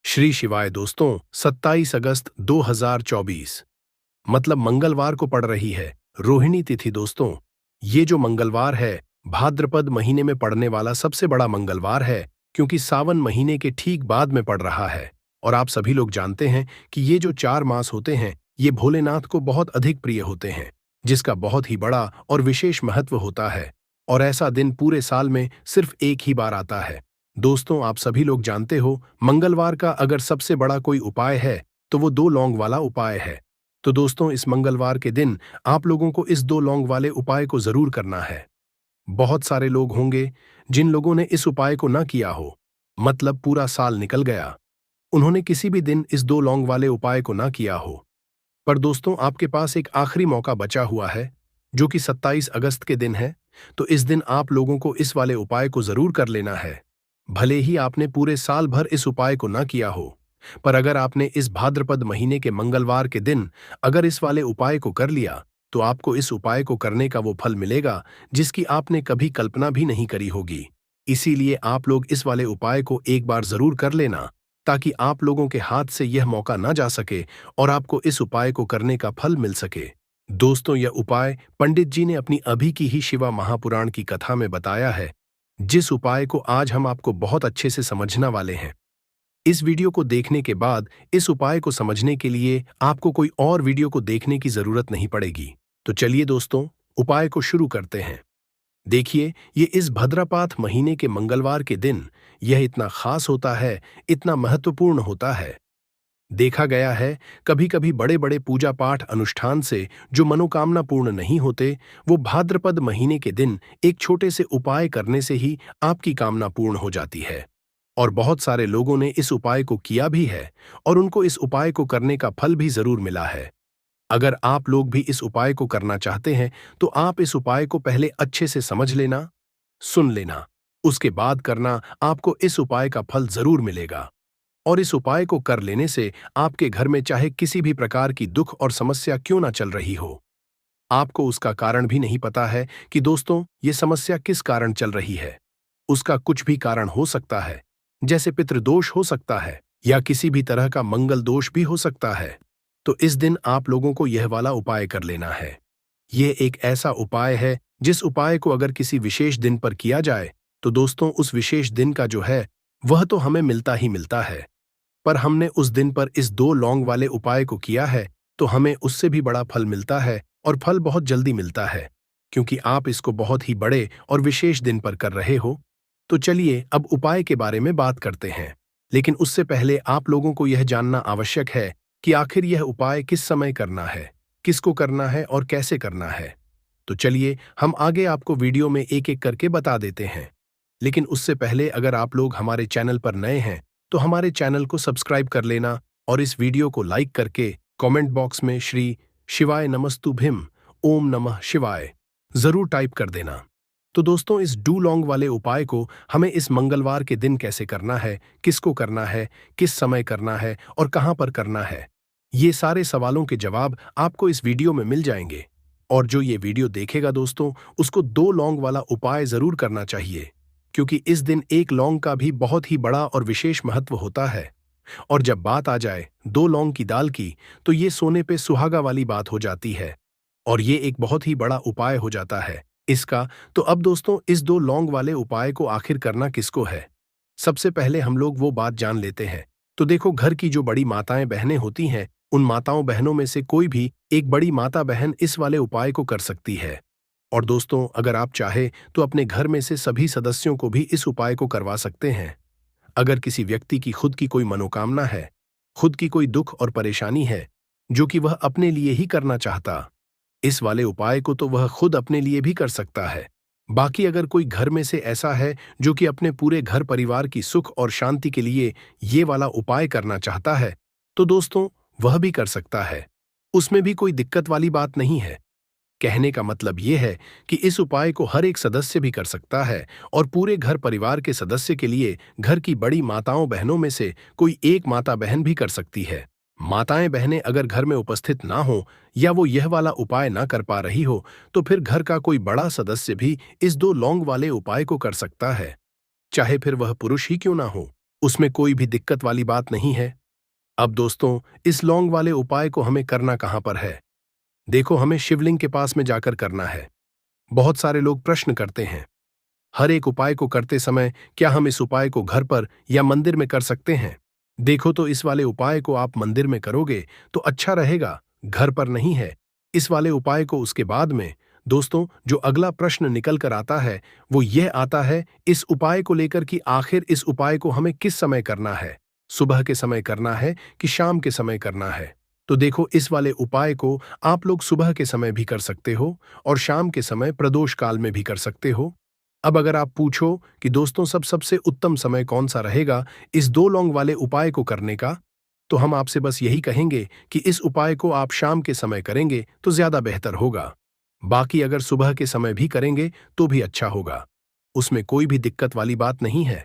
श्री शिवाय दोस्तों, 27 अगस्त 2024 मतलब मंगलवार को पड़ रही है रोहिणी तिथि। दोस्तों, ये जो मंगलवार है भाद्रपद महीने में पड़ने वाला सबसे बड़ा मंगलवार है, क्योंकि सावन महीने के ठीक बाद में पड़ रहा है। और आप सभी लोग जानते हैं कि ये जो 4 मास होते हैं ये भोलेनाथ को बहुत अधिक प्रिय होते हैं, जिसका बहुत ही बड़ा और विशेष महत्व होता है। और ऐसा दिन पूरे साल में सिर्फ एक ही बार आता है। दोस्तों, आप सभी लोग जानते हो मंगलवार का अगर सबसे बड़ा कोई उपाय है तो वो 2 लौंग वाला उपाय है। तो दोस्तों, इस मंगलवार के दिन आप लोगों को इस 2 लौंग वाले उपाय को जरूर करना है। बहुत सारे लोग होंगे जिन लोगों ने इस उपाय को ना किया हो, मतलब पूरा साल निकल गया, उन्होंने किसी भी दिन इस 2 लौंग वाले उपाय को ना किया हो। पर दोस्तों, आपके पास एक आखिरी मौका बचा हुआ है, जो कि 27 अगस्त के दिन है। तो इस दिन आप लोगों को इस वाले उपाय को जरूर कर लेना है। भले ही आपने पूरे साल भर इस उपाय को ना किया हो, पर अगर आपने इस भाद्रपद महीने के मंगलवार के दिन अगर इस वाले उपाय को कर लिया, तो आपको इस उपाय को करने का वो फल मिलेगा जिसकी आपने कभी कल्पना भी नहीं करी होगी। इसीलिए आप लोग इस वाले उपाय को एक बार जरूर कर लेना, ताकि आप लोगों के हाथ से यह मौका ना जा सके और आपको इस उपाय को करने का फल मिल सके। दोस्तों, यह उपाय पंडित जी ने अपनी अभी की ही शिवा महापुराण की कथा में बताया है, जिस उपाय को आज हम आपको बहुत अच्छे से समझना वाले हैं। इस वीडियो को देखने के बाद इस उपाय को समझने के लिए आपको कोई और वीडियो को देखने की जरूरत नहीं पड़ेगी। तो चलिए दोस्तों, उपाय को शुरू करते हैं। देखिए, ये इस भद्रपात महीने के मंगलवार के दिन यह इतना खास होता है, इतना महत्वपूर्ण होता है। देखा गया है कभी कभी बड़े बड़े पूजा पाठ अनुष्ठान से जो मनोकामना पूर्ण नहीं होते, वो भाद्रपद महीने के दिन एक छोटे से उपाय करने से ही आपकी कामना पूर्ण हो जाती है। और बहुत सारे लोगों ने इस उपाय को किया भी है और उनको इस उपाय को करने का फल भी जरूर मिला है। अगर आप लोग भी इस उपाय को करना चाहते हैं तो आप इस उपाय को पहले अच्छे से समझ लेना, सुन लेना, उसके बाद करना। आपको इस उपाय का फल जरूर मिलेगा। और इस उपाय को कर लेने से आपके घर में चाहे किसी भी प्रकार की दुख और समस्या क्यों ना चल रही हो, आपको उसका कारण भी नहीं पता है कि दोस्तों ये समस्या किस कारण चल रही है। उसका कुछ भी कारण हो सकता है, जैसे पितृदोष हो सकता है या किसी भी तरह का मंगल दोष भी हो सकता है। तो इस दिन आप लोगों को यह वाला उपाय कर लेना है। यह एक ऐसा उपाय है जिस उपाय को अगर किसी विशेष दिन पर किया जाए तो दोस्तों उस विशेष दिन का जो है वह तो हमें मिलता ही मिलता है। पर हमने उस दिन पर इस 2 लौंग वाले उपाय को किया है तो हमें उससे भी बड़ा फल मिलता है, और फल बहुत जल्दी मिलता है, क्योंकि आप इसको बहुत ही बड़े और विशेष दिन पर कर रहे हो। तो चलिए अब उपाय के बारे में बात करते हैं। लेकिन उससे पहले आप लोगों को यह जानना आवश्यक है कि आखिर यह उपाय किस समय करना है, किसको करना है और कैसे करना है। तो चलिए हम आगे आपको वीडियो में एक एक करके बता देते हैं। लेकिन उससे पहले अगर आप लोग हमारे चैनल पर नए हैं तो हमारे चैनल को सब्सक्राइब कर लेना और इस वीडियो को लाइक करके कमेंट बॉक्स में श्री शिवाय नमस्तुभ्यम ओम नमः शिवाय जरूर टाइप कर देना। तो दोस्तों, इस 2 लौंग वाले उपाय को हमें इस मंगलवार के दिन कैसे करना है, किसको करना है, किस समय करना है और कहां पर करना है, ये सारे सवालों के जवाब आपको इस वीडियो में मिल जाएंगे। और जो ये वीडियो देखेगा दोस्तों, उसको 2 लौंग वाला उपाय जरूर करना चाहिए, क्योंकि इस दिन एक लौंग का भी बहुत ही बड़ा और विशेष महत्व होता है। और जब बात आ जाए 2 लौंग की दाल की, तो ये सोने पे सुहागा वाली बात हो जाती है और ये एक बहुत ही बड़ा उपाय हो जाता है इसका। तो अब दोस्तों, इस 2 लौंग वाले उपाय को आखिर करना किसको है, सबसे पहले हम लोग वो बात जान लेते हैं। तो देखो, घर की जो बड़ी माताएं बहनें होती हैं, उन माताओं बहनों में से कोई भी एक बड़ी माता बहन इस वाले उपाय को कर सकती है। और दोस्तों, अगर आप चाहे तो अपने घर में से सभी सदस्यों को भी इस उपाय को करवा सकते हैं। अगर किसी व्यक्ति की खुद की कोई मनोकामना है, खुद की कोई दुख और परेशानी है जो कि वह अपने लिए ही करना चाहता, इस वाले उपाय को तो वह खुद अपने लिए भी कर सकता है। बाकी अगर कोई घर में से ऐसा है जो कि अपने पूरे घर परिवार की सुख और शांति के लिए ये वाला उपाय करना चाहता है, तो दोस्तों वह भी कर सकता है। उसमें भी कोई दिक्कत वाली बात नहीं है। कहने का मतलब यह है कि इस उपाय को हर एक सदस्य भी कर सकता है और पूरे घर परिवार के सदस्य के लिए घर की बड़ी माताओं बहनों में से कोई एक माता बहन भी कर सकती है। माताएं बहनें अगर घर में उपस्थित ना हो या वो यह वाला उपाय ना कर पा रही हो, तो फिर घर का कोई बड़ा सदस्य भी इस 2 लौंग वाले उपाय को कर सकता है, चाहे फिर वह पुरुष ही क्यों ना हो। उसमें कोई भी दिक्कत वाली बात नहीं है। अब दोस्तों, इस लौंग वाले उपाय को हमें करना कहां पर है? देखो, हमें शिवलिंग के पास में जाकर करना है। बहुत सारे लोग प्रश्न करते हैं, हर एक उपाय को करते समय क्या हम इस उपाय को घर पर या मंदिर में कर सकते हैं? देखो, तो इस वाले उपाय को आप मंदिर में करोगे तो अच्छा रहेगा, घर पर नहीं है। इस वाले उपाय को उसके बाद में, दोस्तों, जो अगला प्रश्न निकल कर आता है वो यह आता है इस उपाय को लेकर कि आखिर इस उपाय को हमें किस समय करना है? सुबह के समय करना है कि शाम के समय करना है? तो देखो, इस वाले उपाय को आप लोग सुबह के समय भी कर सकते हो और शाम के समय प्रदोष काल में भी कर सकते हो। अब अगर आप पूछो कि दोस्तों सबसे उत्तम समय कौन सा रहेगा इस दो लौंग वाले उपाय को करने का, तो हम आपसे बस यही कहेंगे कि इस उपाय को आप शाम के समय करेंगे तो ज्यादा बेहतर होगा। बाकी अगर सुबह के समय भी करेंगे तो भी अच्छा होगा, उसमें कोई भी दिक्कत वाली बात नहीं है।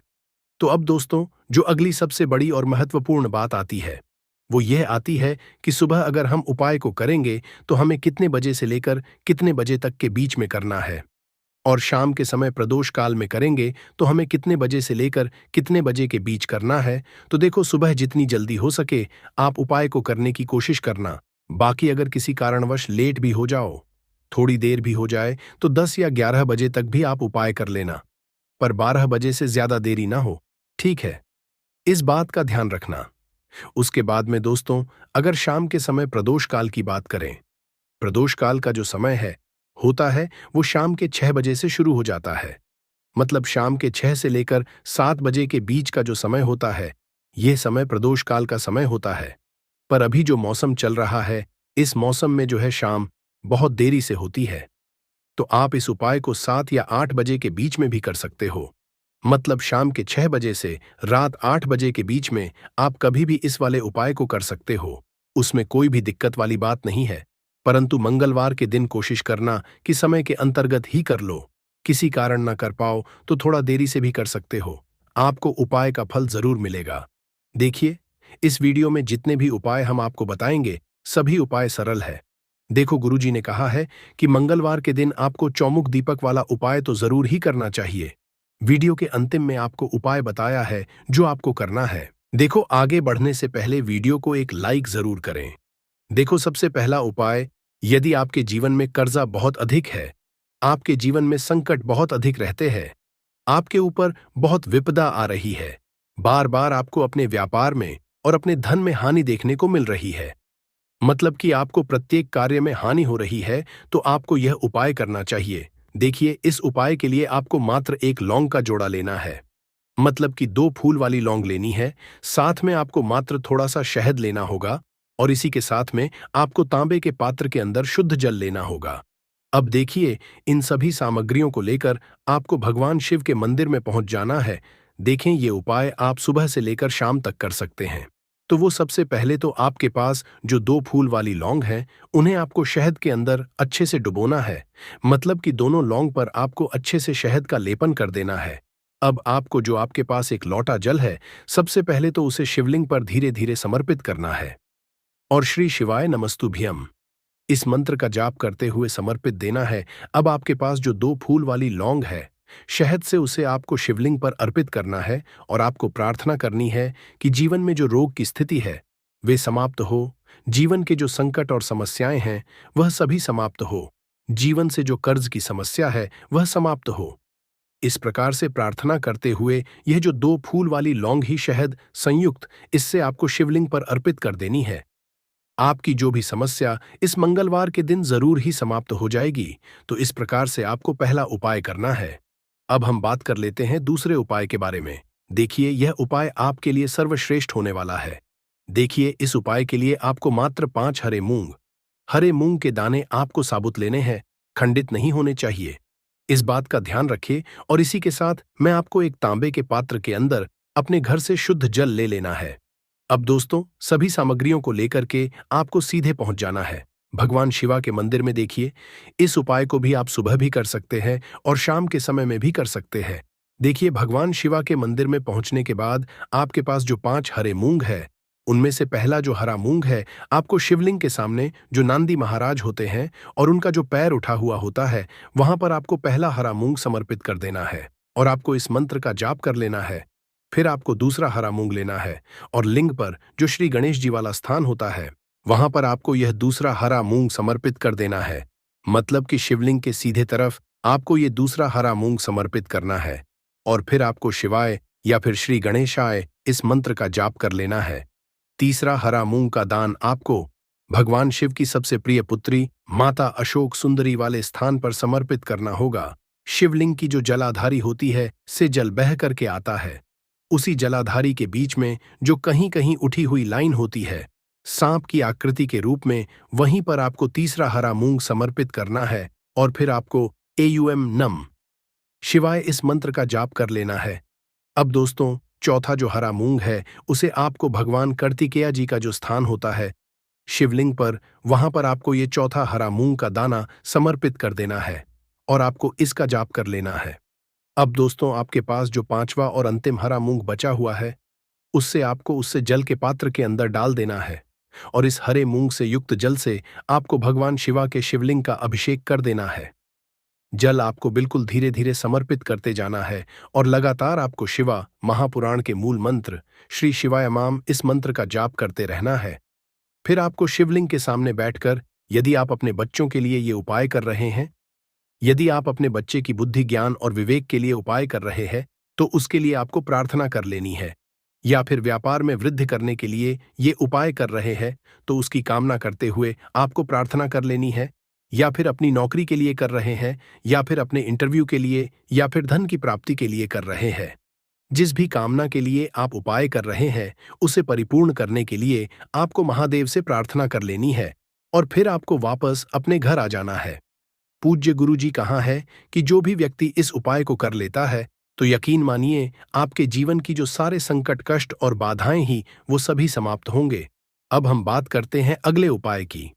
तो अब दोस्तों, जो अगली सबसे बड़ी और महत्वपूर्ण बात आती है वो यह आती है कि सुबह अगर हम उपाय को करेंगे तो हमें कितने बजे से लेकर कितने बजे तक के बीच में करना है, और शाम के समय प्रदोष काल में करेंगे तो हमें कितने बजे से लेकर कितने बजे के बीच करना है। तो देखो, सुबह जितनी जल्दी हो सके आप उपाय को करने की कोशिश करना। बाकी अगर किसी कारणवश लेट भी हो जाओ, थोड़ी देर भी हो जाए, तो 10 या 11 बजे तक भी आप उपाय कर लेना, पर 12 बजे से ज्यादा देरी ना हो, ठीक है? इस बात का ध्यान रखना। उसके बाद में दोस्तों, अगर शाम के समय प्रदोष काल की बात करें, प्रदोष काल का जो समय है होता है वो शाम के 6 बजे से शुरू हो जाता है। मतलब शाम के 6 से लेकर 7 बजे के बीच का जो समय होता है, यह समय प्रदोष काल का समय होता है। पर अभी जो मौसम चल रहा है, इस मौसम में जो है शाम बहुत देरी से होती है। तो आप इस उपाय को 7 या 8 बजे के बीच में भी कर सकते हो। मतलब शाम के 6 बजे से रात 8 बजे के बीच में आप कभी भी इस वाले उपाय को कर सकते हो, उसमें कोई भी दिक्कत वाली बात नहीं है। परंतु मंगलवार के दिन कोशिश करना कि समय के अंतर्गत ही कर लो। किसी कारण ना कर पाओ तो थोड़ा देरी से भी कर सकते हो, आपको उपाय का फल जरूर मिलेगा। देखिए, इस वीडियो में जितने भी उपाय हम आपको बताएंगे सभी उपाय सरल है। देखो, गुरुजी ने कहा है कि मंगलवार के दिन आपको चौमुख दीपक वाला उपाय तो जरूर ही करना चाहिए। वीडियो के अंतिम में आपको उपाय बताया है जो आपको करना है। देखो, आगे बढ़ने से पहले वीडियो को एक लाइक जरूर करें। देखो, सबसे पहला उपाय, यदि आपके जीवन में कर्जा बहुत अधिक है, आपके जीवन में संकट बहुत अधिक रहते हैं, आपके ऊपर बहुत विपदा आ रही है, बार बार आपको अपने व्यापार में और अपने धन में हानि देखने को मिल रही है, मतलब कि आपको प्रत्येक कार्य में हानि हो रही है, तो आपको यह उपाय करना चाहिए। देखिए, इस उपाय के लिए आपको मात्र एक लौंग का जोड़ा लेना है, मतलब कि 2 फूल वाली लौंग लेनी है। साथ में आपको मात्र थोड़ा सा शहद लेना होगा और इसी के साथ में आपको तांबे के पात्र के अंदर शुद्ध जल लेना होगा। अब देखिए, इन सभी सामग्रियों को लेकर आपको भगवान शिव के मंदिर में पहुंच जाना है। देखें, ये उपाय आप सुबह से लेकर शाम तक कर सकते हैं। तो वो सबसे पहले तो आपके पास जो 2 फूल वाली लौंग है, उन्हें आपको शहद के अंदर अच्छे से डुबोना है, मतलब कि दोनों लौंग पर आपको अच्छे से शहद का लेपन कर देना है। अब आपको जो आपके पास एक लोटा जल है, सबसे पहले तो उसे शिवलिंग पर धीरे धीरे समर्पित करना है और श्री शिवाय नमस्तुभ्यम इस मंत्र का जाप करते हुए समर्पित देना है। अब आपके पास जो 2 फूल वाली लौंग है, शहद से उसे आपको शिवलिंग पर अर्पित करना है और आपको प्रार्थना करनी है कि जीवन में जो रोग की स्थिति है वे समाप्त हो, जीवन के जो संकट और समस्याएं हैं वह सभी समाप्त हो, जीवन से जो कर्ज की समस्या है वह समाप्त हो। इस प्रकार से प्रार्थना करते हुए यह जो 2 फूल वाली लौंग ही शहद संयुक्त इससे आपको शिवलिंग पर अर्पित कर देनी है। आपकी जो भी समस्या इस मंगलवार के दिन जरूर ही समाप्त हो जाएगी। तो इस प्रकार से आपको पहला उपाय करना है। अब हम बात कर लेते हैं दूसरे उपाय के बारे में। देखिए, यह उपाय आपके लिए सर्वश्रेष्ठ होने वाला है। देखिए, इस उपाय के लिए आपको मात्र 5 हरे मूंग के दाने आपको साबुत लेने हैं, खंडित नहीं होने चाहिए। इस बात का ध्यान रखिए और इसी के साथ मैं आपको एक तांबे के पात्र के अंदर अपने घर से शुद्ध जल ले लेना है। अब दोस्तों, सभी सामग्रियों को लेकर के आपको सीधे पहुंच जाना है भगवान शिवा के मंदिर में। देखिए, इस उपाय को भी आप सुबह भी कर सकते हैं और शाम के समय में भी कर सकते हैं। देखिए, भगवान शिवा के मंदिर में पहुंचने के बाद आपके पास जो 5 हरे मूंग है, उनमें से पहला जो हरा मूंग है आपको शिवलिंग के सामने जो नांदी महाराज होते हैं और उनका जो पैर उठा हुआ होता है, वहां पर आपको पहला हरा मूंग समर्पित कर देना है और आपको इस मंत्र का जाप कर लेना है। फिर आपको दूसरा हरा मूंग लेना है और लिंग पर जो श्री गणेश जी वाला स्थान होता है वहां पर आपको यह दूसरा हरा मूंग समर्पित कर देना है। मतलब कि शिवलिंग के सीधे तरफ आपको ये दूसरा हरा मूंग समर्पित करना है और फिर आपको शिवाय या फिर श्री गणेशाय इस मंत्र का जाप कर लेना है। तीसरा हरा मूंग का दान आपको भगवान शिव की सबसे प्रिय पुत्री माता अशोक सुंदरी वाले स्थान पर समर्पित करना होगा। शिवलिंग की जो जलाधारी होती है से जल बह करके आता है। उसी जलाधारी के बीच में जो कहीं कहीं उठी हुई लाइन होती है सांप की आकृति के रूप में, वहीं पर आपको तीसरा हरा मूंग समर्पित करना है और फिर आपको एयूएम नम शिवाय इस मंत्र का जाप कर लेना है। अब दोस्तों, चौथा जो हरा मूंग है उसे आपको भगवान कार्तिकेय जी का जो स्थान होता है शिवलिंग पर, वहां पर आपको ये चौथा हरा मूंग का दाना समर्पित कर देना है और आपको इसका जाप कर लेना है। अब दोस्तों, आपके पास जो पांचवा और अंतिम हरा मूंग बचा हुआ है उससे आपको उससे जल के पात्र के अंदर डाल देना है और इस हरे मूंग से युक्त जल से आपको भगवान शिवा के शिवलिंग का अभिषेक कर देना है। जल आपको बिल्कुल धीरे धीरे समर्पित करते जाना है और लगातार आपको शिवा महापुराण के मूल मंत्र श्री शिवाय माम इस मंत्र का जाप करते रहना है। फिर आपको शिवलिंग के सामने बैठकर, यदि आप अपने बच्चों के लिए ये उपाय कर रहे हैं, यदि आप अपने बच्चे की बुद्धि ज्ञान और विवेक के लिए उपाय कर रहे हैं तो उसके लिए आपको प्रार्थना कर लेनी है। या फिर व्यापार में वृद्धि करने के लिए ये उपाय कर रहे हैं तो उसकी कामना करते हुए आपको प्रार्थना कर लेनी है। या फिर अपनी नौकरी के लिए कर रहे हैं या फिर अपने इंटरव्यू के लिए या फिर धन की प्राप्ति के लिए कर रहे हैं, जिस भी कामना के लिए आप उपाय कर रहे हैं उसे परिपूर्ण करने के लिए आपको महादेव से प्रार्थना कर लेनी है और फिर आपको वापस अपने घर आ जाना है। पूज्य गुरु जी कहा है कि जो भी व्यक्ति इस उपाय को कर लेता है तो यकीन मानिए आपके जीवन की जो सारे संकट कष्ट और बाधाएं ही वो सभी समाप्त होंगे। अब हम बात करते हैं अगले उपाय की।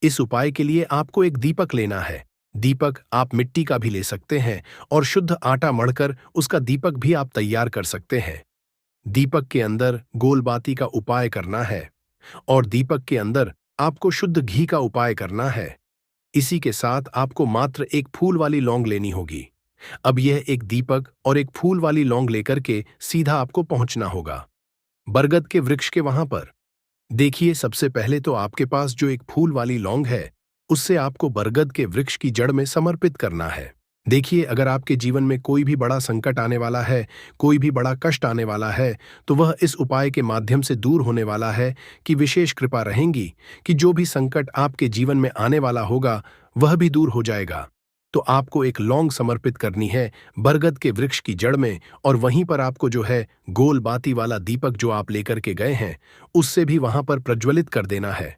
इस उपाय के लिए आपको एक दीपक लेना है। दीपक आप मिट्टी का भी ले सकते हैं और शुद्ध आटा मढ़कर उसका दीपक भी आप तैयार कर सकते हैं। दीपक के अंदर गोलबाती का उपाय करना है और दीपक के अंदर आपको शुद्ध घी का उपाय करना है। इसी के साथ आपको मात्र एक फूल वाली लौंग लेनी होगी। अब यह एक दीपक और एक फूल वाली लौंग लेकर के सीधा आपको पहुंचना होगा बरगद के वृक्ष के वहां पर। देखिए, सबसे पहले तो आपके पास जो एक फूल वाली लौंग है उससे आपको बरगद के वृक्ष की जड़ में समर्पित करना है। देखिए, अगर आपके जीवन में कोई भी बड़ा संकट आने वाला है, कोई भी बड़ा कष्ट आने वाला है तो वह इस उपाय के माध्यम से दूर होने वाला है कि विशेष कृपा रहेंगी कि जो भी संकट आपके जीवन में आने वाला होगा वह भी दूर हो जाएगा। तो आपको एक लौंग समर्पित करनी है बरगद के वृक्ष की जड़ में और वहीं पर आपको जो है गोल बाती वाला दीपक जो आप लेकर के गए हैं उससे भी वहां पर प्रज्वलित कर देना है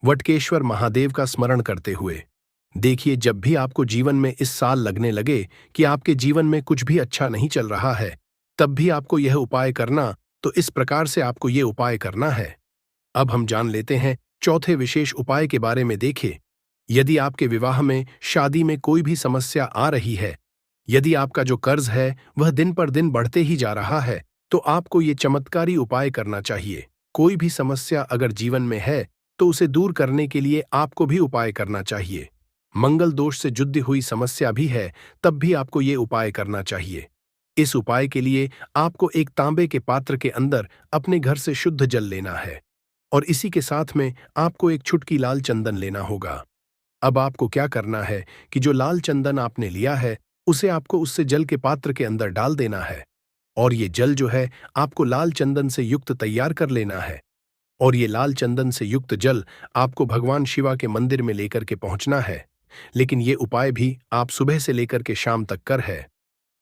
वटकेश्वर महादेव का स्मरण करते हुए। देखिए, जब भी आपको जीवन में इस साल लगने लगे कि आपके जीवन में कुछ भी अच्छा नहीं चल रहा है तब भी आपको यह उपाय करना, तो इस प्रकार से आपको ये उपाय करना है। अब हम जान लेते हैं चौथे विशेष उपाय के बारे में। देखिए, यदि आपके विवाह में शादी में कोई भी समस्या आ रही है, यदि आपका जो कर्ज है वह दिन पर दिन बढ़ते ही जा रहा है तो आपको ये चमत्कारी उपाय करना चाहिए। कोई भी समस्या अगर जीवन में है तो उसे दूर करने के लिए आपको भी उपाय करना चाहिए। मंगल दोष से जुड़ी हुई समस्या भी है तब भी आपको ये उपाय करना चाहिए। इस उपाय के लिए आपको एक तांबे के पात्र के अंदर अपने घर से शुद्ध जल लेना है और इसी के साथ में आपको एक चुटकी लाल चंदन लेना होगा। अब आपको क्या करना है कि जो लाल चंदन आपने लिया है उसे आपको उससे जल के पात्र के अंदर डाल देना है और ये जल जो है आपको लाल चंदन से युक्त तैयार कर लेना है और ये लाल चंदन से युक्त जल आपको भगवान शिवा के मंदिर में लेकर के पहुंचना है। लेकिन ये उपाय भी आप सुबह से लेकर के शाम तक कर है।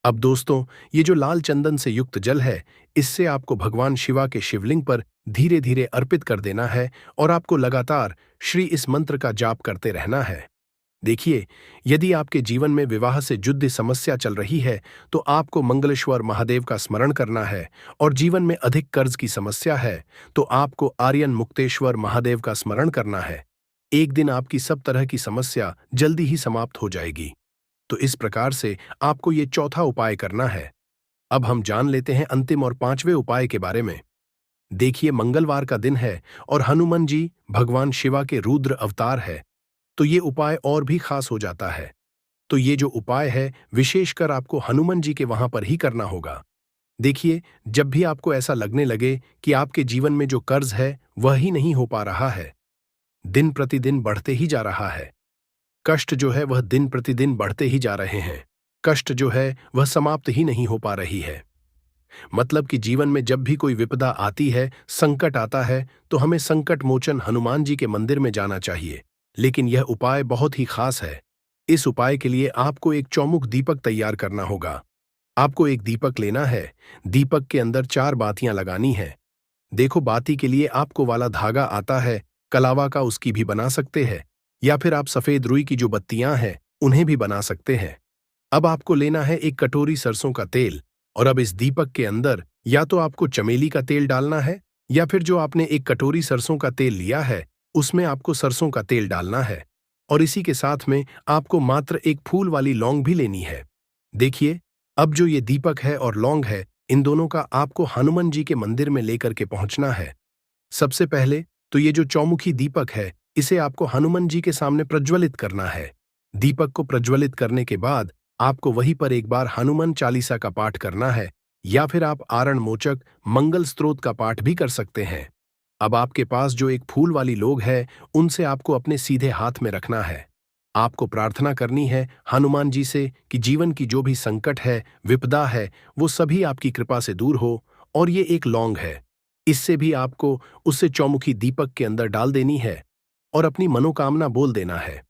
अब दोस्तों, ये जो लाल चंदन से युक्त जल है इससे आपको भगवान शिवा के शिवलिंग पर धीरे धीरे अर्पित कर देना है और आपको लगातार श्री इस मंत्र का जाप करते रहना है। देखिए, यदि आपके जीवन में विवाह से जुड़ी समस्या चल रही है तो आपको मंगलेश्वर महादेव का स्मरण करना है और जीवन में अधिक कर्ज की समस्या है तो आपको आर्यन मुक्तेश्वर महादेव का स्मरण करना है। एक दिन आपकी सब तरह की समस्या जल्दी ही समाप्त हो जाएगी। तो इस प्रकार से आपको ये चौथा उपाय करना है। अब हम जान लेते हैं अंतिम और पांचवें उपाय के बारे में। देखिए, मंगलवार का दिन है और हनुमान जी भगवान शिवा के रुद्र अवतार है तो ये उपाय और भी खास हो जाता है। तो ये जो उपाय है विशेषकर आपको हनुमान जी के वहां पर ही करना होगा। देखिए, जब भी आपको ऐसा लगने लगे कि आपके जीवन में जो कर्ज है वह ही नहीं हो पा रहा है, दिन प्रतिदिन बढ़ते ही जा रहा है, कष्ट जो है वह दिन प्रतिदिन बढ़ते ही जा रहे हैं, कष्ट जो है वह समाप्त ही नहीं हो पा रही है, मतलब कि जीवन में जब भी कोई विपदा आती है, संकट आता है, तो हमें संकट मोचन हनुमान जी के मंदिर में जाना चाहिए। लेकिन यह उपाय बहुत ही खास है। इस उपाय के लिए आपको एक चौमुख दीपक तैयार करना होगा। आपको एक दीपक लेना है, दीपक के अंदर 4 बातियां लगानी है। देखो, बाती के लिए आपको वाला धागा आता है, कलावा का उसकी भी बना सकते हैं, या फिर आप सफेद रुई की जो बत्तियां हैं उन्हें भी बना सकते हैं। अब आपको लेना है एक कटोरी सरसों का तेल, और अब इस दीपक के अंदर या तो आपको चमेली का तेल डालना है, या फिर जो आपने एक कटोरी सरसों का तेल लिया है उसमें आपको सरसों का तेल डालना है, और इसी के साथ में आपको मात्र एक फूल वाली लौंग भी लेनी है। देखिए, अब जो ये दीपक है और लौंग है, इन दोनों का आपको हनुमान जी के मंदिर में लेकर के पहुंचना है। सबसे पहले तो ये जो चौमुखी दीपक है, इसे आपको हनुमान जी के सामने प्रज्वलित करना है। दीपक को प्रज्वलित करने के बाद आपको वहीं पर एक बार हनुमान चालीसा का पाठ करना है, या फिर आप आरण मोचक मंगल स्तोत्र का पाठ भी कर सकते हैं। अब आपके पास जो एक फूल वाली लोग है, उनसे आपको अपने सीधे हाथ में रखना है। आपको प्रार्थना करनी है हनुमान जी से कि जीवन की जो भी संकट है, विपदा है, वो सभी आपकी कृपा से दूर हो। और ये एक लौंग है, इससे भी आपको उससे चौमुखी दीपक के अंदर डाल देनी है और अपनी मनोकामना बोल देना है।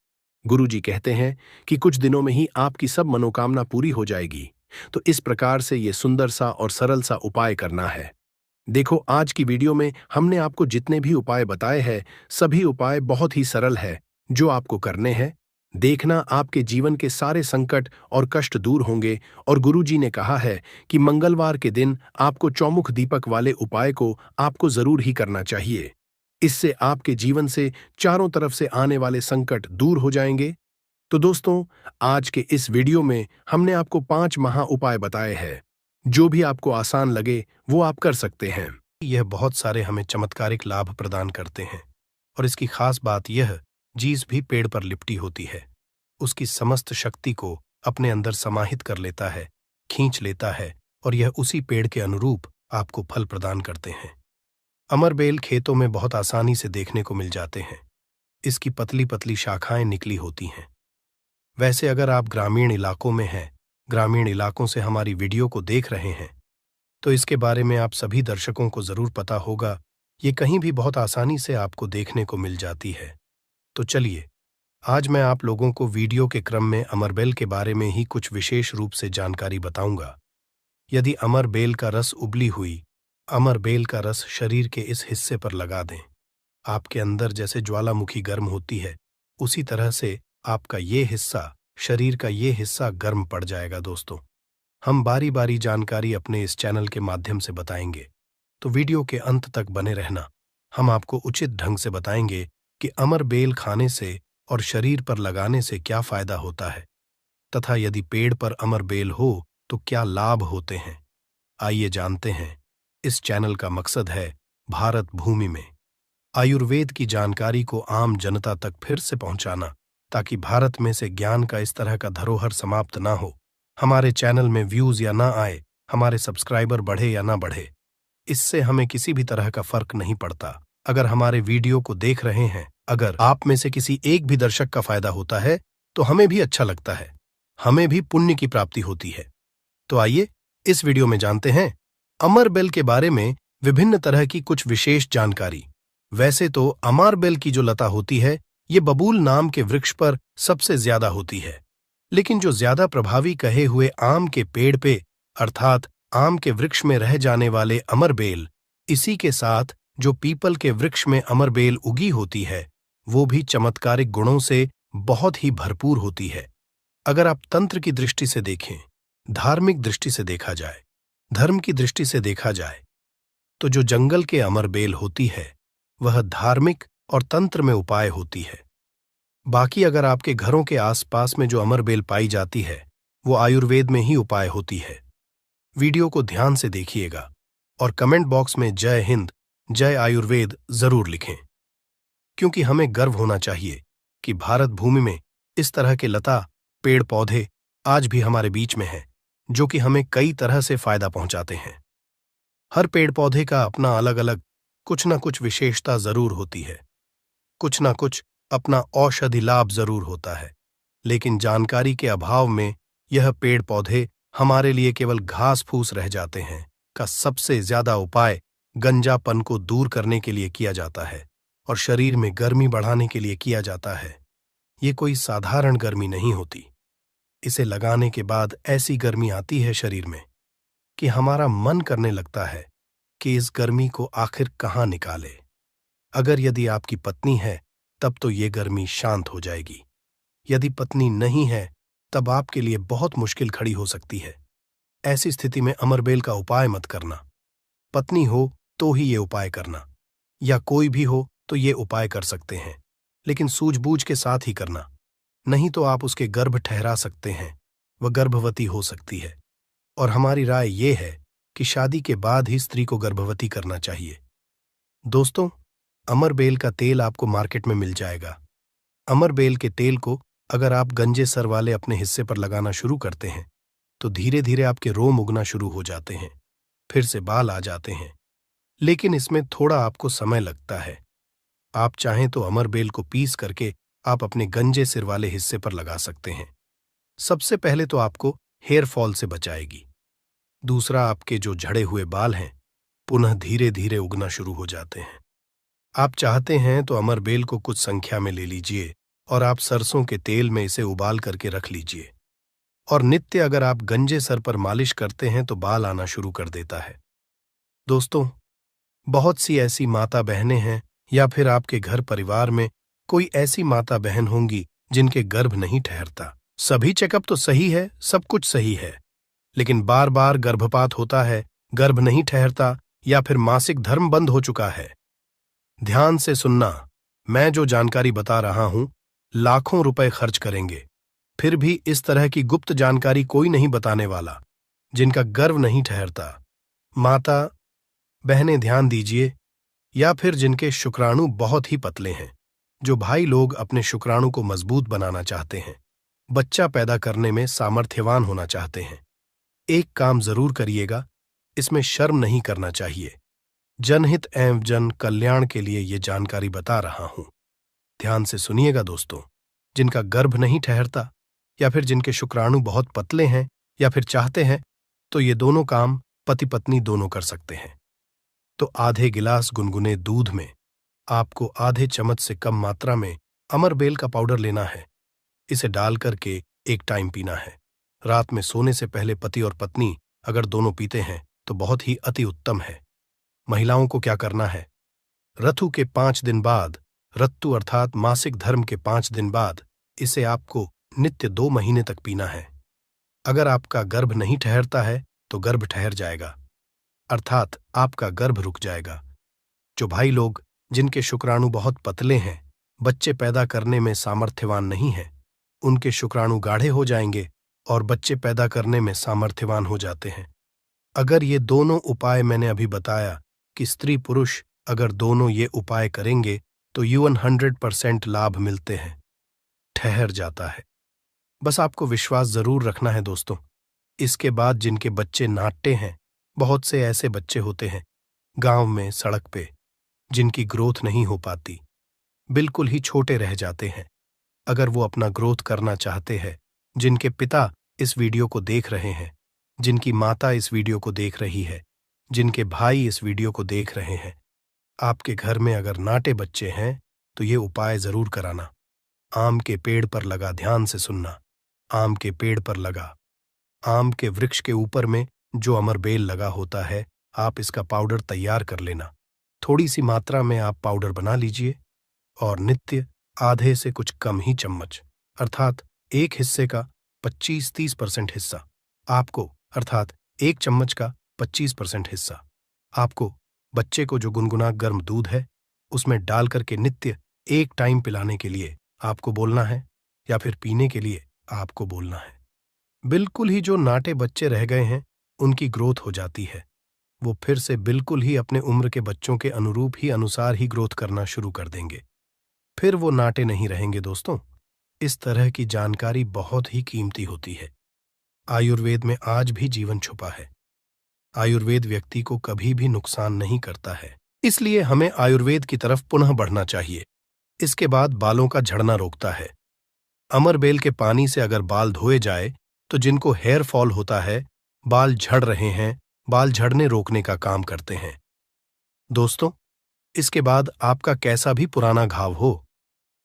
गुरुजी कहते हैं कि कुछ दिनों में ही आपकी सब मनोकामना पूरी हो जाएगी। तो इस प्रकार से ये सुंदर सा और सरल सा उपाय करना है। देखो, आज की वीडियो में हमने आपको जितने भी उपाय बताए हैं, सभी उपाय बहुत ही सरल है। जो आपको करने हैं, देखना आपके जीवन के सारे संकट और कष्ट दूर होंगे। और गुरुजी ने कहा है कि मंगलवार के दिन आपको चौमुख दीपक वाले उपाय को आपको जरूर ही करना चाहिए। इससे आपके जीवन से चारों तरफ से आने वाले संकट दूर हो जाएंगे। तो दोस्तों, आज के इस वीडियो में हमने आपको 5 महा उपाय बताए हैं। जो भी आपको आसान लगे वो आप कर सकते हैं। यह बहुत सारे हमें चमत्कारिक लाभ प्रदान करते हैं, और इसकी खास बात यह, जीस भी पेड़ पर लिपटी होती है, उसकी समस्त शक्ति को अपने अंदर समाहित कर लेता है, खींच लेता है, और यह उसी पेड़ के अनुरूप आपको फल प्रदान करते हैं। अमरबेल खेतों में बहुत आसानी से देखने को मिल जाते हैं। इसकी पतली पतली शाखाएं निकली होती हैं। वैसे अगर आप ग्रामीण इलाकों में हैं, ग्रामीण इलाकों से हमारी वीडियो को देख रहे हैं, तो इसके बारे में आप सभी दर्शकों को जरूर पता होगा। ये कहीं भी बहुत आसानी से आपको देखने को मिल जाती है। तो चलिए, आज मैं आप लोगों को वीडियो के क्रम में अमरबेल के बारे में ही कुछ विशेष रूप से जानकारी बताऊंगा। यदि अमरबेल का रस उबली हुई अमरबेल का रस शरीर के इस हिस्से पर लगा दें, आपके अंदर जैसे ज्वालामुखी गर्म होती है, उसी तरह से आपका ये हिस्सा, शरीर का ये हिस्सा गर्म पड़ जाएगा। दोस्तों, हम बारी बारी जानकारी अपने इस चैनल के माध्यम से बताएंगे, तो वीडियो के अंत तक बने रहना। हम आपको उचित ढंग से बताएंगे कि अमरबेल खाने से और शरीर पर लगाने से क्या फायदा होता है, तथा यदि पेड़ पर अमरबेल हो तो क्या लाभ होते हैं। आइए जानते हैं। इस चैनल का मकसद है भारत भूमि में आयुर्वेद की जानकारी को आम जनता तक फिर से पहुंचाना, ताकि भारत में से ज्ञान का इस तरह का धरोहर समाप्त ना हो। हमारे चैनल में व्यूज या ना आए, हमारे सब्सक्राइबर बढ़े या ना बढ़े, इससे हमें किसी भी तरह का फर्क नहीं पड़ता। अगर हमारे वीडियो को देख रहे हैं, अगर आप में से किसी एक भी दर्शक का फायदा होता है, तो हमें भी अच्छा लगता है, हमें भी पुण्य की प्राप्ति होती है। तो आइए इस वीडियो में जानते हैं अमरबेल के बारे में विभिन्न तरह की कुछ विशेष जानकारी। वैसे तो अमरबेल की जो लता होती है, ये बबूल नाम के वृक्ष पर सबसे ज्यादा होती है, लेकिन जो ज्यादा प्रभावी कहे हुए आम के पेड़ पे, अर्थात आम के वृक्ष में रह जाने वाले अमरबेल, इसी के साथ जो पीपल के वृक्ष में अमरबेल उगी होती है, वो भी चमत्कारिक गुणों से बहुत ही भरपूर होती है। अगर आप तंत्र की दृष्टि से देखें, धार्मिक दृष्टि से देखा जाए, धर्म की दृष्टि से देखा जाए, तो जो जंगल के अमरबेल होती है वह धार्मिक और तंत्र में उपाय होती है। बाकी अगर आपके घरों के आसपास में जो अमरबेल पाई जाती है, वो आयुर्वेद में ही उपाय होती है। वीडियो को ध्यान से देखिएगा और कमेंट बॉक्स में जय हिंद, जय आयुर्वेद जरूर लिखें, क्योंकि हमें गर्व होना चाहिए कि भारत भूमि में इस तरह के लता, पेड़ पौधे आज भी हमारे बीच में हैं, जो कि हमें कई तरह से फायदा पहुंचाते हैं। हर पेड़ पौधे का अपना अलग अलग कुछ ना कुछ विशेषता जरूर होती है, कुछ ना कुछ अपना औषधि लाभ जरूर होता है, लेकिन जानकारी के अभाव में यह पेड़ पौधे हमारे लिए केवल घास फूस रह जाते हैं। का सबसे ज्यादा उपाय गंजापन को दूर करने के लिए किया जाता है और शरीर में गर्मी बढ़ाने के लिए किया जाता है। ये कोई साधारण गर्मी नहीं होती। इसे लगाने के बाद ऐसी गर्मी आती है शरीर में कि हमारा मन करने लगता है कि इस गर्मी को आखिर कहाँ निकाले। अगर यदि आपकी पत्नी है तब तो ये गर्मी शांत हो जाएगी। यदि पत्नी नहीं है तब आपके लिए बहुत मुश्किल खड़ी हो सकती है। ऐसी स्थिति में अमरबेल का उपाय मत करना। पत्नी हो तो ही ये उपाय करना, या कोई भी हो तो ये उपाय कर सकते हैं, लेकिन सूझबूझ के साथ ही करना, नहीं तो आप उसके गर्भ ठहरा सकते हैं, वह गर्भवती हो सकती है। और हमारी राय ये है कि शादी के बाद ही स्त्री को गर्भवती करना चाहिए। दोस्तों, अमरबेल का तेल आपको मार्केट में मिल जाएगा। अमरबेल के तेल को अगर आप गंजे सर वाले अपने हिस्से पर लगाना शुरू करते हैं तो धीरे धीरे आपके रोम उगना शुरू हो जाते हैं, फिर से बाल आ जाते हैं, लेकिन इसमें थोड़ा आपको समय लगता है। आप चाहें तो अमरबेल को पीस करके आप अपने गंजे सिर वाले हिस्से पर लगा सकते हैं। सबसे पहले तो आपको हेयर फॉल से बचाएगी। दूसरा, आपके जो झड़े हुए बाल हैं पुनः धीरे धीरे उगना शुरू हो जाते हैं। आप चाहते हैं तो अमरबेल को कुछ संख्या में ले लीजिए और आप सरसों के तेल में इसे उबाल करके रख लीजिए, और नित्य अगर आप गंजे सर पर मालिश करते हैं तो बाल आना शुरू कर देता है। दोस्तों, बहुत सी ऐसी माता बहनें हैं या फिर आपके घर परिवार में कोई ऐसी माता बहन होंगी जिनके गर्भ नहीं ठहरता। सभी चेकअप तो सही है, सब कुछ सही है, लेकिन बार बार गर्भपात होता है, गर्भ नहीं ठहरता, या फिर मासिक धर्म बंद हो चुका है। ध्यान से सुनना, मैं जो जानकारी बता रहा हूं लाखों रुपए खर्च करेंगे, फिर भी इस तरह की गुप्त जानकारी कोई नहीं बताने वाला। जिनका गर्भ नहीं ठहरता, माता बहनें ध्यान दीजिए, या फिर जिनके शुक्राणु बहुत ही पतले हैं, जो भाई लोग अपने शुक्राणु को मजबूत बनाना चाहते हैं, बच्चा पैदा करने में सामर्थ्यवान होना चाहते हैं, एक काम जरूर करिएगा, इसमें शर्म नहीं करना चाहिए। जनहित एवं जन कल्याण के लिए ये जानकारी बता रहा हूं। ध्यान से सुनिएगा दोस्तों, जिनका गर्भ नहीं ठहरता या फिर जिनके शुक्राणु बहुत पतले हैं या फिर चाहते हैं, तो ये दोनों काम पति पत्नी दोनों कर सकते हैं। तो आधे गिलास गुनगुने दूध में आपको आधे चम्मच से कम मात्रा में अमरबेल का पाउडर लेना है। इसे डाल करके एक टाइम पीना है। रात में सोने से पहले पति और पत्नी अगर दोनों पीते हैं तो बहुत ही अति उत्तम है। महिलाओं को क्या करना है, ऋतु के 5 दिन बाद, ऋतु अर्थात मासिक धर्म के 5 दिन बाद इसे आपको नित्य 2 महीने तक पीना है। अगर आपका गर्भ नहीं ठहरता है तो गर्भ ठहर जाएगा, अर्थात आपका गर्भ रुक जाएगा। जो भाई लोग जिनके शुक्राणु बहुत पतले हैं, बच्चे पैदा करने में सामर्थ्यवान नहीं हैं, उनके शुक्राणु गाढ़े हो जाएंगे और बच्चे पैदा करने में सामर्थ्यवान हो जाते हैं। अगर ये दोनों उपाय मैंने अभी बताया कि स्त्री पुरुष अगर दोनों ये उपाय करेंगे तो यून 100% लाभ मिलते हैं, ठहर जाता है। बस आपको विश्वास जरूर रखना है दोस्तों। इसके बाद जिनके बच्चे नाट्य हैं, बहुत से ऐसे बच्चे होते हैं गांव में, सड़क पे, जिनकी ग्रोथ नहीं हो पाती, बिल्कुल ही छोटे रह जाते हैं। अगर वो अपना ग्रोथ करना चाहते हैं, जिनके पिता इस वीडियो को देख रहे हैं, जिनकी माता इस वीडियो को देख रही है, जिनके भाई इस वीडियो को देख रहे हैं, आपके घर में अगर नाटे बच्चे हैं तो ये उपाय जरूर कराना। आम के पेड़ पर लगा, ध्यान से सुनना, आम के पेड़ पर लगा, आम के वृक्ष के ऊपर में जो अमरबेल लगा होता है, आप इसका पाउडर तैयार कर लेना। थोड़ी सी मात्रा में आप पाउडर बना लीजिए और नित्य आधे से कुछ कम ही चम्मच, अर्थात एक हिस्से का 25-30% हिस्सा आपको, अर्थात एक चम्मच का 25% हिस्सा आपको बच्चे को जो गुनगुना गर्म दूध है उसमें डाल करके नित्य एक टाइम पिलाने के लिए आपको बोलना है, या फिर पीने के लिए आपको बोलना है। बिल्कुल ही जो नाटे बच्चे रह गए हैं उनकी ग्रोथ हो जाती है, वो फिर से बिल्कुल ही अपने उम्र के बच्चों के अनुरूप ही अनुसार ही ग्रोथ करना शुरू कर देंगे, फिर वो नाटे नहीं रहेंगे। दोस्तों, इस तरह की जानकारी बहुत ही कीमती होती है। आयुर्वेद में आज भी जीवन छुपा है। आयुर्वेद व्यक्ति को कभी भी नुकसान नहीं करता है, इसलिए हमें आयुर्वेद की तरफ पुनः बढ़ना चाहिए। इसके बाद बालों का झड़ना रोकता है। अमरबेल के पानी से अगर बाल धोए जाए तो जिनको हेयर फॉल होता है, बाल झड़ रहे हैं, बाल झड़ने रोकने का काम करते हैं। दोस्तों, इसके बाद आपका कैसा भी पुराना घाव हो,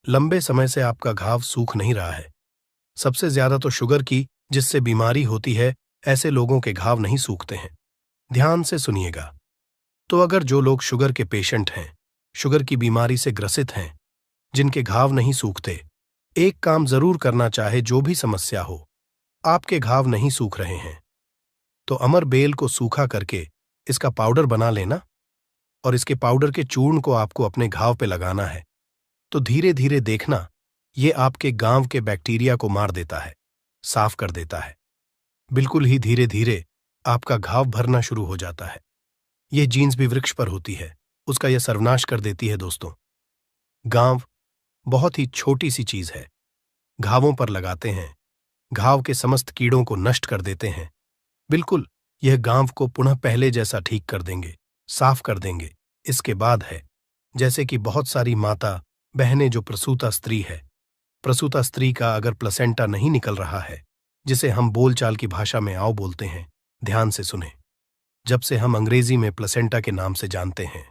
लंबे समय से आपका घाव सूख नहीं रहा है। सबसे ज्यादा तो शुगर की जिससे बीमारी होती है, ऐसे लोगों के घाव नहीं सूखते हैं। ध्यान से सुनिएगा। तो अगर जो लोग शुगर के पेशेंट हैं, शुगर की बीमारी से ग्रसित हैं, जिनके घाव नहीं सूखते, एक काम जरूर करना चाहे जो भी समस्या हो, आपके घाव नहीं सूख रहे हैं तो अमर बेल को सूखा करके इसका पाउडर बना लेना और इसके पाउडर के चूर्ण को आपको अपने घाव पे लगाना है। तो धीरे धीरे देखना, ये आपके गांव के बैक्टीरिया को मार देता है, साफ कर देता है। बिल्कुल ही धीरे धीरे आपका घाव भरना शुरू हो जाता है। यह जीन्स भी वृक्ष पर होती है, उसका यह सर्वनाश कर देती है। दोस्तों, गांव बहुत ही छोटी सी चीज है, घावों पर लगाते हैं, घाव के समस्त कीड़ों को नष्ट कर देते हैं। बिल्कुल यह गांव को पुनः पहले जैसा ठीक कर देंगे, साफ कर देंगे। इसके बाद है, जैसे कि बहुत सारी माता बहनें जो प्रसूता स्त्री है, प्रसूता स्त्री का अगर प्लेसेंटा नहीं निकल रहा है, जिसे हम बोलचाल की भाषा में आओ बोलते हैं, ध्यान से सुने। जब से हम अंग्रेजी में प्लेसेंटा के नाम से जानते हैं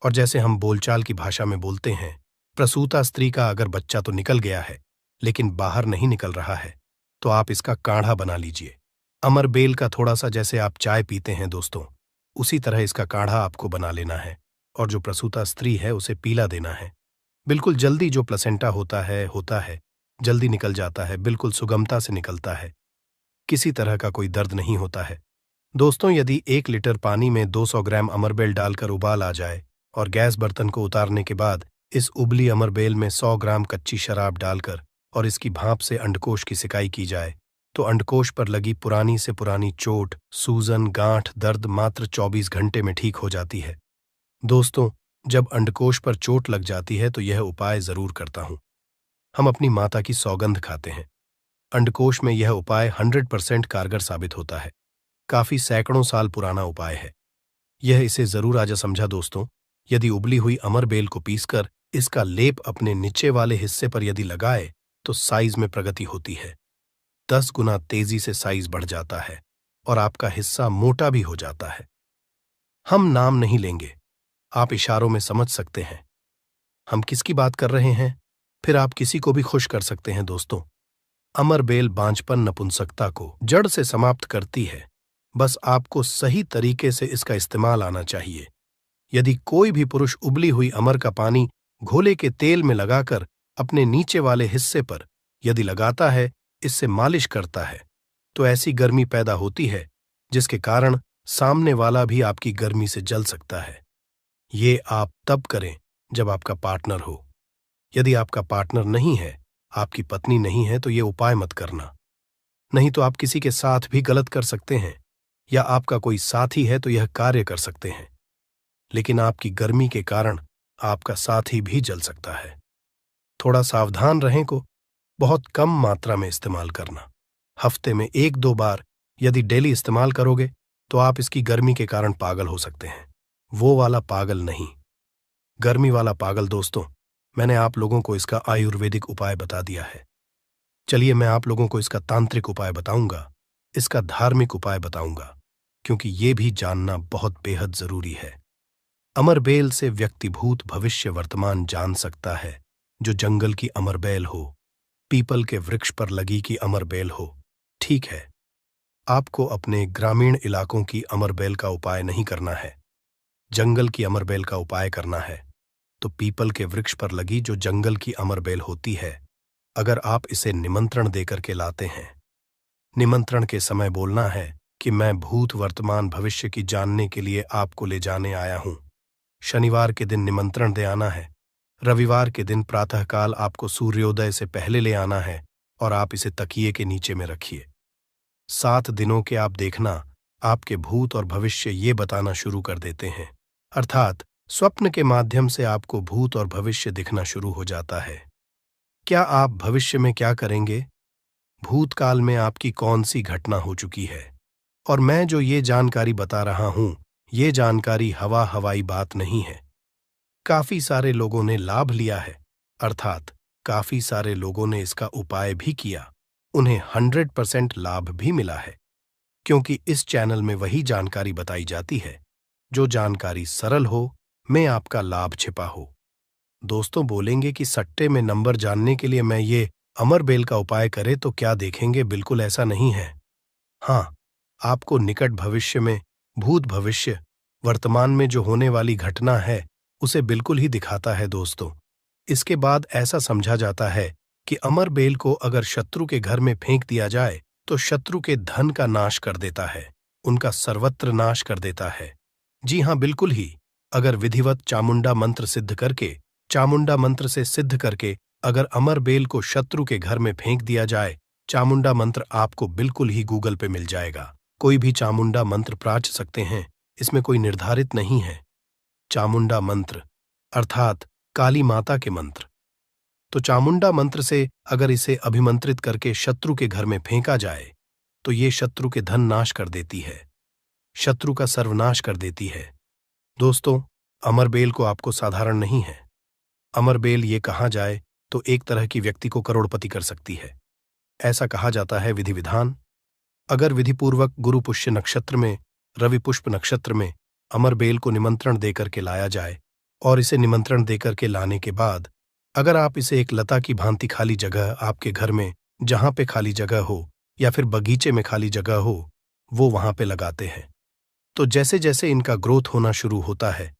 और जैसे हम बोलचाल की भाषा में बोलते हैं, प्रसूता स्त्री का अगर बच्चा तो निकल गया है लेकिन बाहर नहीं निकल रहा है, तो आप इसका काढ़ा बना लीजिए। अमरबेल का थोड़ा सा जैसे आप चाय पीते हैं दोस्तों, उसी तरह इसका काढ़ा आपको बना लेना है और जो प्रसूता स्त्री है उसे पीला देना है। बिल्कुल जल्दी जो प्लेसेंटा होता है, जल्दी निकल जाता है, बिल्कुल सुगमता से निकलता है, किसी तरह का कोई दर्द नहीं होता है। दोस्तों, यदि 1 लीटर पानी में 200 ग्राम अमरबेल डालकर उबाल आ जाए और गैस बर्तन को उतारने के बाद इस उबली अमरबेल में 100 ग्राम कच्ची शराब डालकर और इसकी भाप से अंडकोश की सिकाई की जाए, तो अंडकोश पर लगी पुरानी से पुरानी चोट, सूजन, गांठ, दर्द मात्र 24 घंटे में ठीक हो जाती है। दोस्तों, जब अंडकोश पर चोट लग जाती है तो यह उपाय जरूर करता हूं। हम अपनी माता की सौगंध खाते हैं। अंडकोश में यह उपाय 100% कारगर साबित होता है। काफी सैकड़ों साल पुराना उपाय है यह, इसे जरूर आजा समझा। दोस्तों, यदि उबली हुई अमरबेल को पीसकर इसका लेप अपने नीचे वाले हिस्से पर यदि लगाए तो साइज में प्रगति होती है। 10 गुना तेजी से साइज बढ़ जाता है और आपका हिस्सा मोटा भी हो जाता है। हम नाम नहीं लेंगे, आप इशारों में समझ सकते हैं हम किसकी बात कर रहे हैं, फिर आप किसी को भी खुश कर सकते हैं। दोस्तों, अमरबेल बांझपन, नपुंसकता को जड़ से समाप्त करती है। बस आपको सही तरीके से इसका इस्तेमाल आना चाहिए। यदि कोई भी पुरुष उबली हुई अमर का पानी घोले के तेल में लगाकर अपने नीचे वाले हिस्से पर यदि लगाता है, इससे मालिश करता है, तो ऐसी गर्मी पैदा होती है जिसके कारण सामने वाला भी आपकी गर्मी से जल सकता है। ये आप तब करें जब आपका पार्टनर हो। यदि आपका पार्टनर नहीं है, आपकी पत्नी नहीं है, तो ये उपाय मत करना। नहीं तो आप किसी के साथ भी गलत कर सकते हैं, या आपका कोई साथी है तो यह कार्य कर सकते हैं, लेकिन आपकी गर्मी के कारण आपका साथी भी जल सकता है। थोड़ा सावधान रहें को बहुत कम मात्रा में इस्तेमाल करना। हफ्ते में 1-2 बार यदि डेली इस्तेमाल करोगे तो आप इसकी गर्मी के कारण पागल हो सकते हैं। वो वाला पागल नहीं, गर्मी वाला पागल। दोस्तों, मैंने आप लोगों को इसका आयुर्वेदिक उपाय बता दिया है। चलिए मैं आप लोगों को इसका तांत्रिक उपाय बताऊंगा, इसका धार्मिक उपाय बताऊंगा, क्योंकि ये भी जानना बहुत बेहद जरूरी है। अमरबेल से व्यक्ति भूत भविष्य वर्तमान जान सकता है। जो जंगल की अमरबेल हो, पीपल के वृक्ष पर लगी की अमरबेल हो, ठीक है, आपको अपने ग्रामीण इलाकों की अमरबेल का उपाय नहीं करना है, जंगल की अमरबेल का उपाय करना है। तो पीपल के वृक्ष पर लगी जो जंगल की अमरबेल होती है, अगर आप इसे निमंत्रण देकर के लाते हैं, निमंत्रण के समय बोलना है कि मैं भूत वर्तमान भविष्य की जानने के लिए आपको ले जाने आया हूं। शनिवार के दिन निमंत्रण दे आना है, रविवार के दिन प्रातःकाल आपको सूर्योदय से पहले ले आना है और आप इसे तकिए के नीचे में रखिए। 7 दिनों के आप देखना, आपके भूत और भविष्य ये बताना शुरू कर देते हैं, अर्थात स्वप्न के माध्यम से आपको भूत और भविष्य दिखना शुरू हो जाता है। क्या आप भविष्य में क्या करेंगे? भूतकाल में आपकी कौन सी घटना हो चुकी है। और मैं जो ये जानकारी बता रहा हूं, ये जानकारी हवाई बात नहीं है। काफी सारे लोगों ने लाभ लिया है, अर्थात काफी सारे लोगों ने इसका उपाय भी किया, उन्हें 100% लाभ भी मिला है। क्योंकि इस चैनल में वही जानकारी बताई जाती है जो जानकारी सरल हो, में आपका लाभ छिपा हो। दोस्तों बोलेंगे कि सट्टे में नंबर जानने के लिए मैं ये अमरबेल का उपाय करे तो क्या देखेंगे, बिल्कुल ऐसा नहीं है। हाँ, आपको निकट भविष्य में, भूत भविष्य, वर्तमान में जो होने वाली घटना है उसे बिल्कुल ही दिखाता है दोस्तों। इसके बाद ऐसा समझा जाता है कि अमरबेल को अगर शत्रु के घर में फेंक दिया जाए तो शत्रु के धन का नाश कर देता है, उनका सर्वत्र नाश कर देता है। जी हाँ, बिल्कुल ही। अगर विधिवत चामुंडा मंत्र सिद्ध करके, चामुंडा मंत्र से सिद्ध करके अगर अमरबेल को शत्रु के घर में फेंक दिया जाए, चामुंडा मंत्र आपको बिल्कुल ही गूगल पे मिल जाएगा। कोई भी चामुंडा मंत्र प्राच सकते हैं, इसमें कोई निर्धारित नहीं है। चामुंडा मंत्र अर्थात काली माता के मंत्र। तो चामुंडा मंत्र से अगर इसे अभिमंत्रित करके शत्रु के घर में फेंका जाए तो ये शत्रु के धन नाश कर देती है, शत्रु का सर्वनाश कर देती है। दोस्तों, अमरबेल को आपको साधारण नहीं है। अमरबेल ये कहा जाए तो एक तरह की व्यक्ति को करोड़पति कर सकती है, ऐसा कहा जाता है विधि विधान। अगर विधिपूर्वक गुरु पुष्य नक्षत्र में, रवि पुष्प नक्षत्र में अमरबेल को निमंत्रण देकर के लाया जाए और इसे निमंत्रण देकर के लाने के बाद अगर आप इसे एक लता की भांति खाली जगह आपके घर में, जहां पे खाली जगह हो या फिर बगीचे में खाली जगह हो, वो वहां पे लगाते हैं, तो जैसे जैसे इनका ग्रोथ होना शुरू होता है